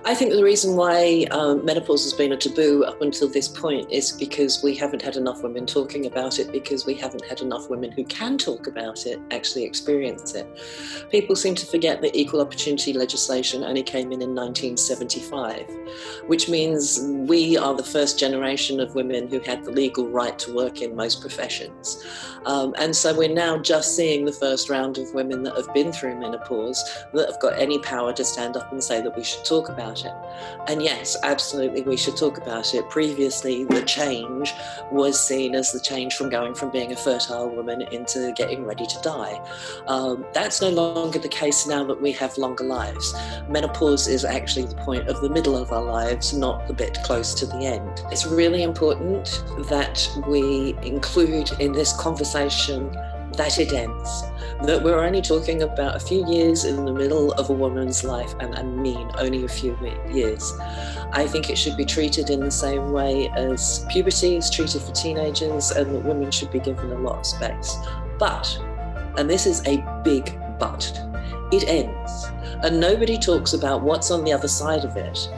I think the reason why menopause has been a taboo up until this point is because we haven't had enough women talking about it, because we haven't had enough women who can talk about it actually experience it. People seem to forget that equal opportunity legislation only came in 1975, which means we are the first generation of women who had the legal right to work in most professions. And so we're now just seeing the first round of women that have been through menopause that have got any power to stand up and say that we should talk about it. And yes, absolutely, we should talk about it. Previously, the change was seen as the change from going from being a fertile woman into getting ready to die. That's no longer the case now that we have longer lives. Menopause is actually the point of the middle of our lives, not the bit close to the end. It's really important that we include in this conversation that it ends, that we're only talking about a few years in the middle of a woman's life, and I mean only a few years. I think it should be treated in the same way as puberty is treated for teenagers, and that women should be given a lot of space. But, and this is a big but, it ends. And nobody talks about what's on the other side of it.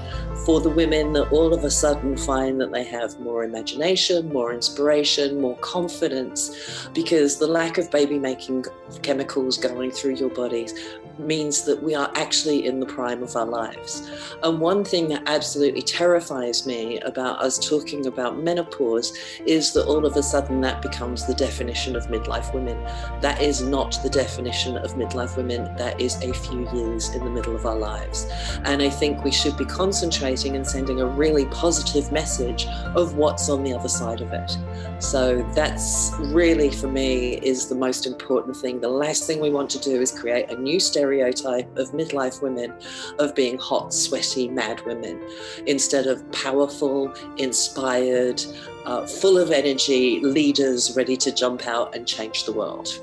For the women that all of a sudden find that they have more imagination, more inspiration, more confidence, because the lack of baby-making chemicals going through your bodies means that we are actually in the prime of our lives. And one thing that absolutely terrifies me about us talking about menopause is that all of a sudden that becomes the definition of midlife women. That is not the definition of midlife women. That is a few years in the middle of our lives. And I think we should be concentrating and sending a really positive message of what's on the other side of it. So that's really, for me, is the most important thing. The last thing we want to do is create a new stereotype of midlife women of being hot, sweaty, mad women, instead of powerful, inspired, full of energy leaders ready to jump out and change the world.